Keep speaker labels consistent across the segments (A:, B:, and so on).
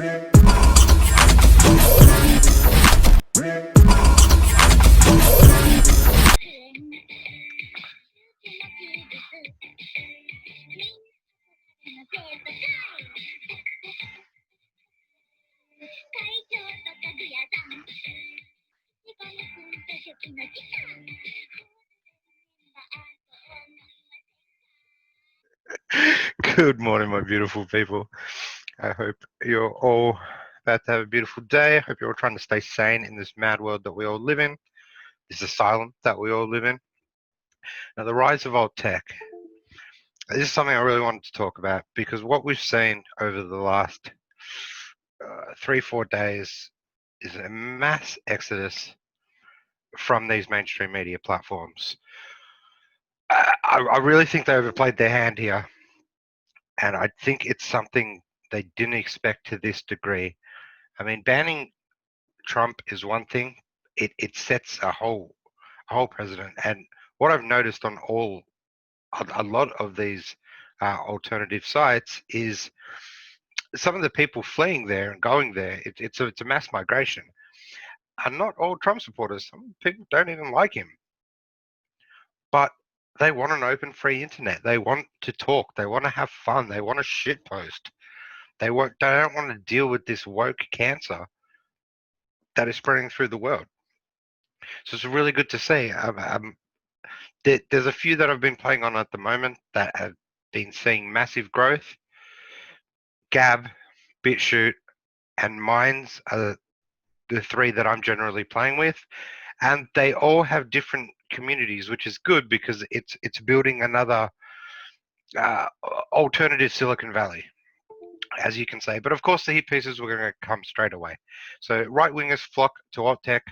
A: Good morning, my beautiful people. I hope you're all about to have a beautiful day. I hope you're all trying to stay sane in this mad world that we all live in, this asylum that we all live in. Now, the rise of old tech. This is something I really wanted to talk about because what we've seen over the last 3, 4 days is a mass exodus from these mainstream media platforms. I really think they overplayed their hand here, and I think it's something they didn't expect to this degree. I mean, banning Trump is one thing. It sets a whole precedent. And what I've noticed on a lot of these alternative sites is some of the people fleeing there and going there. It's a mass migration. And not all Trump supporters. Some people don't even like him, but they want an open, free internet. They want to talk. They want to have fun. They want to shitpost. They don't want to deal with this woke cancer that is spreading through the world. So it's really good to see. There's a few that I've been playing on at the moment that have been seeing massive growth. Gab, Bitchute, and Mines are the three that I'm generally playing with, and they all have different communities, which is good because it's building another uh, alternative Silicon Valley, as you can say. But of course, the hit pieces were going to come straight away. So right wingers flock to alt tech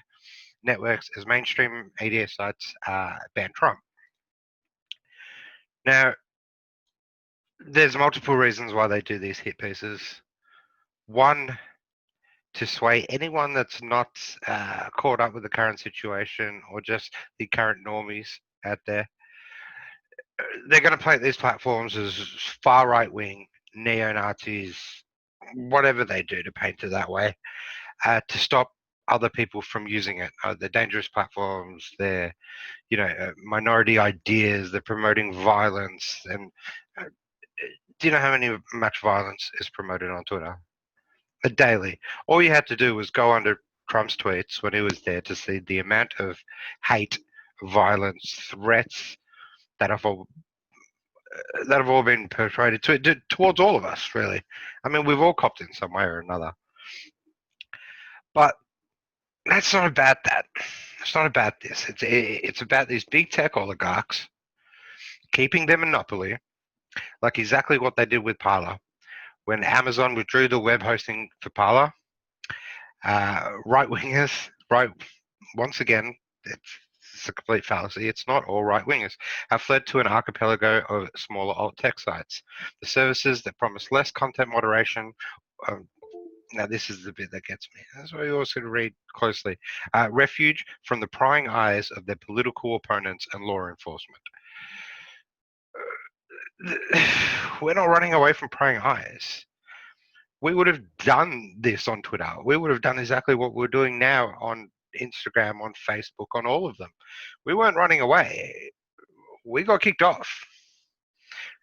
A: networks as mainstream media sites ban Trump. Now, there's multiple reasons why they do these hit pieces. One, to sway anyone that's not caught up with the current situation or just the current normies out there. They're going to play these platforms as far right wing, neo Nazis, whatever they do to paint it that way, to stop other people from using it. They're dangerous platforms. They're, minority ideas. They're promoting violence. And do you know how much violence is promoted on Twitter? Daily. All you had to do was go under Trump's tweets when he was there to see the amount of hate, violence, threats that have all been perpetrated towards all of us. Really, I mean, we've all copped in some way or another. But that's not about that. It's not about this. It's about these big tech oligarchs keeping their monopoly, like exactly what they did with Parler. When Amazon withdrew the web hosting for Parler, right wingers, once again, it's a complete fallacy. It's not all right wingers have fled to an archipelago of smaller alt tech sites. The services that promise less content moderation. Now, this is the bit that gets me. That's why you also read closely. Refuge from the prying eyes of their political opponents and law enforcement. We're not running away from prying eyes. We would have done this on Twitter. We would have done exactly what we're doing now on Instagram, on Facebook, on all of them. We weren't running away. We got kicked off,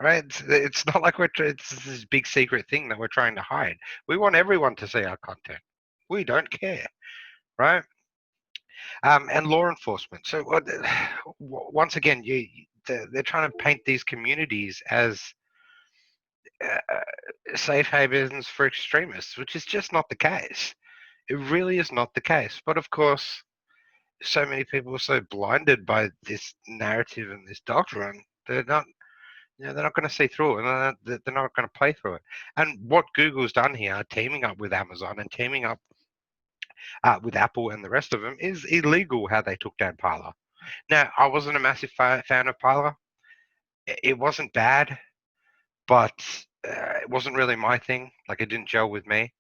A: right? It's not like it's this big secret thing that we're trying to hide. We want everyone to see our content. We don't care, right? And law enforcement. So once again, they're trying to paint these communities as safe havens for extremists, which is just not the case. It really is not the case. But of course, so many people are so blinded by this narrative and this doctrine, they're not. They're not going to see through it, and they're not going to play through it. And what Google's done here, teaming up with Amazon and teaming up with Apple and the rest of them, is illegal. How they took down Parler. Now, I wasn't a massive fan of Parler. It wasn't bad, but it wasn't really my thing. Like, it didn't gel with me.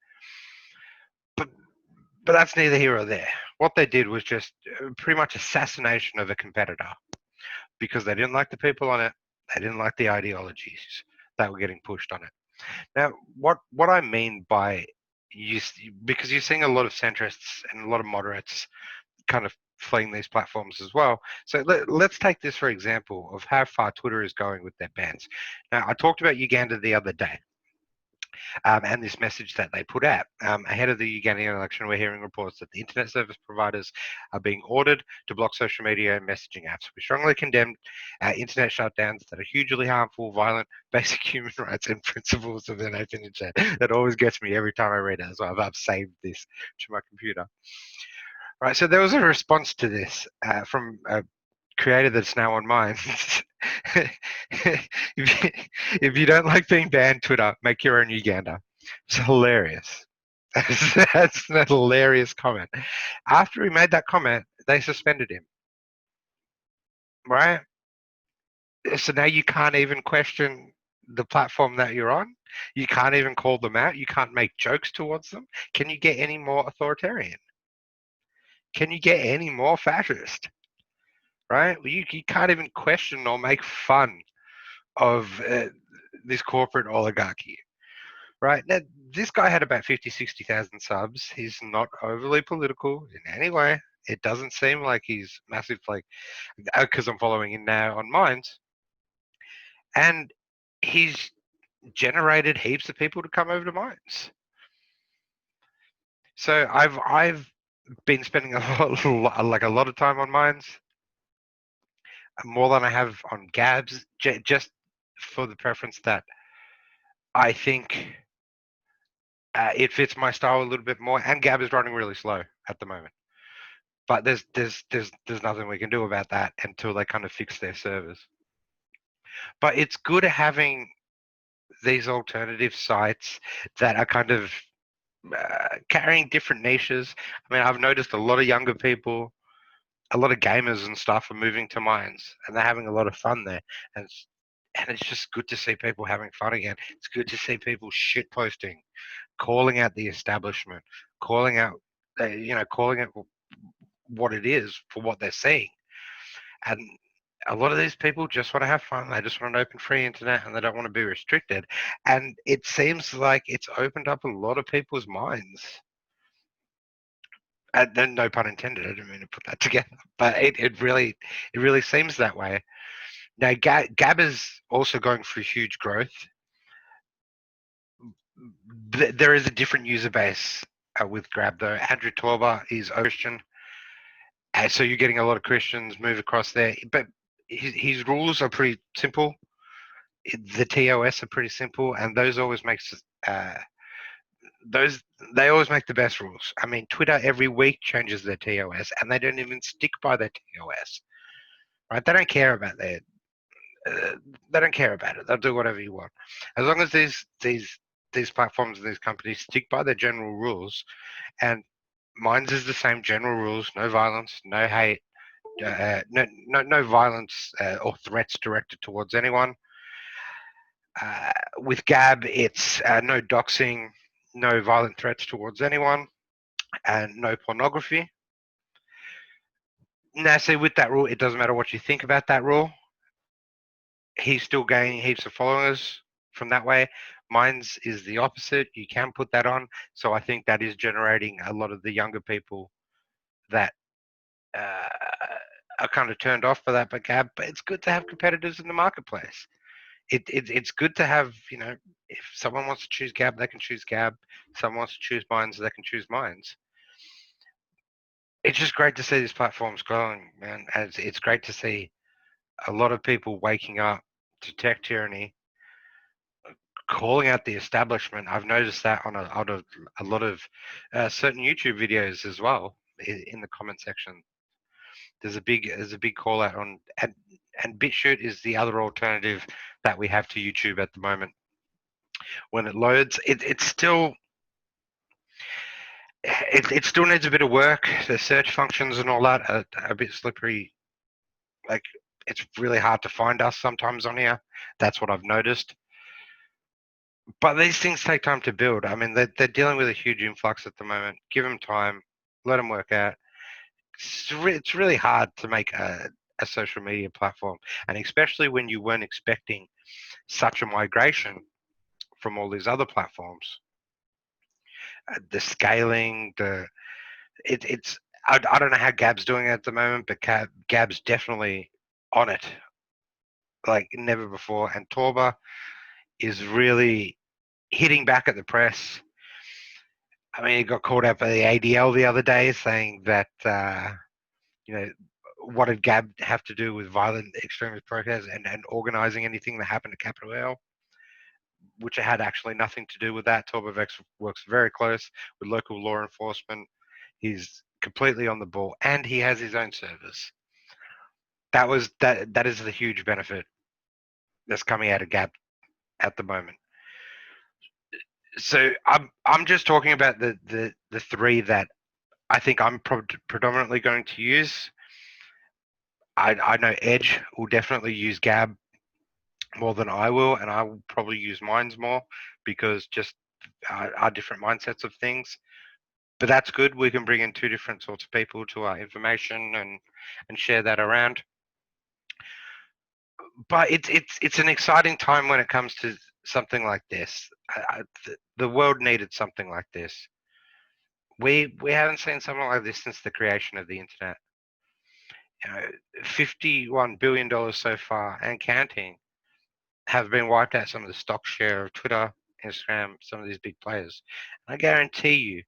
A: But that's neither here or there. What they did was just pretty much assassination of a competitor because they didn't like the people on it. They didn't like the ideologies that were getting pushed on it. Now, what I mean by because you're seeing a lot of centrists and a lot of moderates kind of fleeing these platforms as well. So let's take this for example of how far Twitter is going with their bans. Now, I talked about Uganda the other day, and this message that they put out. Ahead of the Ugandan election, we're hearing reports that the internet service providers are being ordered to block social media and messaging apps. We strongly condemn internet shutdowns that are hugely harmful, violent, basic human rights and principles of an open internet. That always gets me every time I read it, so I've saved this to my computer. Right, so there was a response to this from a creator that's now on mine. If you don't like being banned, Twitter, make your own Uganda. It's hilarious. That's a hilarious comment. After he made that comment, they suspended him. Right? So now you can't even question the platform that you're on. You can't even call them out. You can't make jokes towards them. Can you get any more authoritarian? Can you get any more fascist? Right? You can't even question or make fun of this corporate oligarchy. Right? Now, this guy had about 50, 60,000 subs. He's not overly political in any way. It doesn't seem like he's massive, like, because I'm following him now on Minds. And he's generated heaps of people to come over to Minds. So I've been spending like a lot of time on Minds, more than I have on Gabs, just for the preference that I think it fits my style a little bit more. And Gab is running really slow at the moment. But there's nothing we can do about that until they kind of fix their servers. But it's good having these alternative sites that are kind of carrying different niches. I mean, I've noticed a lot of younger people, a lot of gamers and stuff are moving to Minds, and they're having a lot of fun there. And it's just good to see people having fun again. It's good to see people shit posting, calling out the establishment, calling out, calling it what it is for what they're seeing. And a lot of these people just want to have fun. They just want an open, free internet, and they don't want to be restricted. And it seems like it's opened up a lot of people's minds. And then, no pun intended. I didn't mean to put that together, but it really seems that way. Now, Gab is also going through huge growth. There is a different user base with Grab, though. Andrew Torba is a Christian, so you're getting a lot of Christians move across there. But his rules are pretty simple. The TOS are pretty simple, and those always makes those they always make the best rules. I mean, Twitter every week changes their TOS, and they don't even stick by their TOS. Right? They don't care about their. They don't care about it. They'll do whatever you want, as long as these platforms and these companies stick by their general rules. And Minds is the same general rules: no violence, no hate, no violence or threats directed towards anyone. With Gab, it's no doxing, no violent threats towards anyone, and no pornography. Now, see, with that rule, it doesn't matter what you think about that rule. He's still gaining heaps of followers from that way. Mine's is the opposite. You can put that on. So I think that is generating a lot of the younger people that uh, are kind of turned off by that. But Gab, but it's good to have competitors in the marketplace. It's good to have, if someone wants to choose Gab, they can choose Gab. If someone wants to choose Minds, they can choose Minds. It's just great to see these platforms growing, man. And it's great to see a lot of people waking up to tech tyranny, calling out the establishment. I've noticed that on a lot of certain YouTube videos as well in the comment section. There's a big call out on, and Bitchute is the other alternative that we have to YouTube at the moment. When it loads, it still needs a bit of work. The search functions and all that are a bit slippery. Like, it's really hard to find us sometimes on here. That's what I've noticed. But these things take time to build. I mean, they're dealing with a huge influx at the moment. Give them time, let them work out. It's really hard to make a social media platform, and especially when you weren't expecting such a migration from all these other platforms. the scaling, it's I don't know how Gab's doing it at the moment, but Gab's definitely on it like never before. And Torba is really hitting back at the press. I mean, he got called out by the ADL the other day saying that, you know, what did Gab have to do with violent extremist protests and organising anything that happened at Capitol Hill, which had actually nothing to do with that. Torba works very close with local law enforcement. He's completely on the ball, and he has his own servers. That is the huge benefit that's coming out of Gab at the moment. So I'm just talking about the three that I think I'm predominantly going to use. I know Edge will definitely use Gab more than I will, and I will probably use Minds more because just our different mindsets of things. But that's good. We can bring in two different sorts of people to our information and share that around. But it's an exciting time when it comes to something like this. The world needed something like this. We haven't seen something like this since the creation of the internet. You know, $51 billion so far and counting have been wiped out. Some of the stock share of Twitter, Instagram, some of these big players. I guarantee you,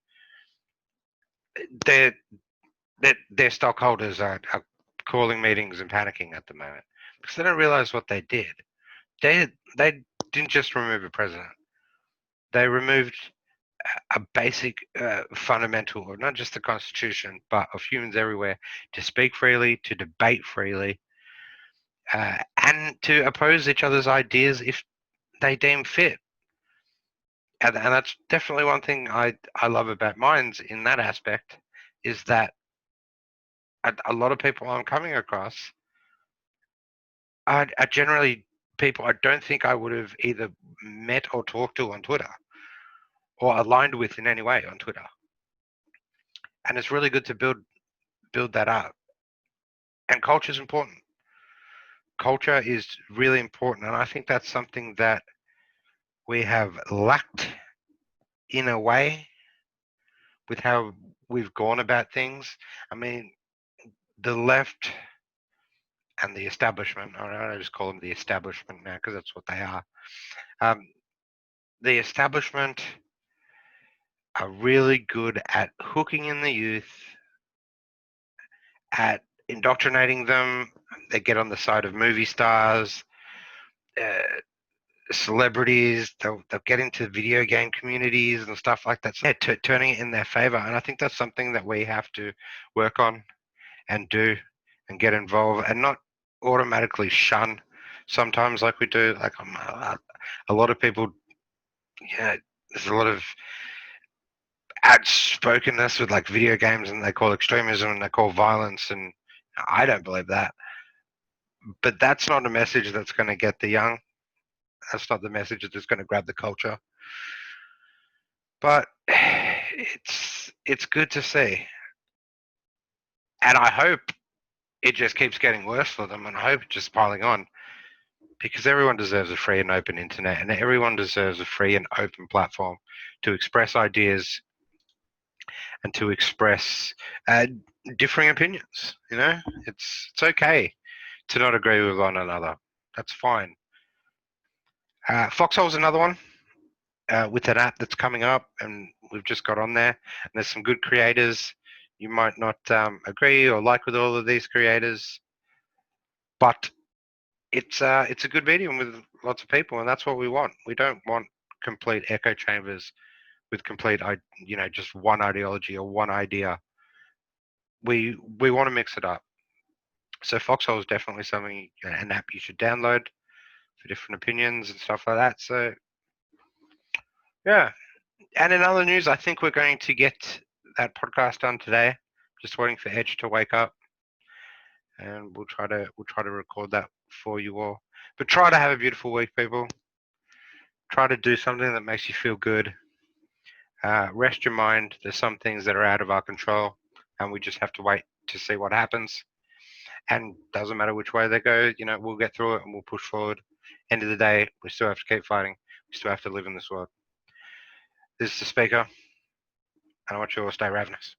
A: their their stockholders are calling meetings and panicking at the moment because they don't realize what they did. They didn't just remove a president. They removed a basic fundamental of not just the Constitution, but of humans everywhere to speak freely, to debate freely, and to oppose each other's ideas if they deem fit. And that's definitely one thing I love about Minds in that aspect is that a lot of people I'm coming across are generally people I don't think I would have either met or talked to on Twitter or aligned with in any way on Twitter. And it's really good to build that up. And culture is important. Culture is really important, and I think that's something that we have lacked in a way with how we've gone about things. I mean, the left and the establishment, I just call them the establishment now because that's what they are. Um, the establishment are really good at hooking in the youth, at indoctrinating them. They get on the side of movie stars, uh, celebrities. They'll get into video game communities and stuff like that. So, yeah, turning it in their favor. And I think that's something that we have to work on and do and get involved and not automatically shun sometimes like we do. Like a lot of people, yeah, there's a lot of outspokenness with like video games and they call extremism and they call violence. And I don't believe that. But that's not a message that's going to get the young. That's not the message that's going to grab the culture. But it's good to see, and I hope it just keeps getting worse for them, and I hope it's just piling on because everyone deserves a free and open internet, and everyone deserves a free and open platform to express ideas and to express differing opinions. You know, it's okay to not agree with one another. That's fine. Foxhole's another one. With an app that's coming up, and we've just got on there. And there's some good creators. You might not agree or like with all of these creators, but it's a good medium with lots of people, and that's what we want. We don't want complete echo chambers with complete, just one ideology or one idea. We want to mix it up. So Foxhole is definitely something, an app you should download for different opinions and stuff like that. So yeah. And in other news, I think we're going to get that podcast done today. Just waiting for Edge to wake up, and we'll try to record that for you all. But try to have a beautiful week, people. Try to do something that makes you feel good. Rest your mind. There's some things that are out of our control, and we just have to wait to see what happens. And doesn't matter which way they go. We'll get through it and we'll push forward. End of the day, we still have to keep fighting. We still have to live in this world. This is the speaker. and I want you all to stay ravenous.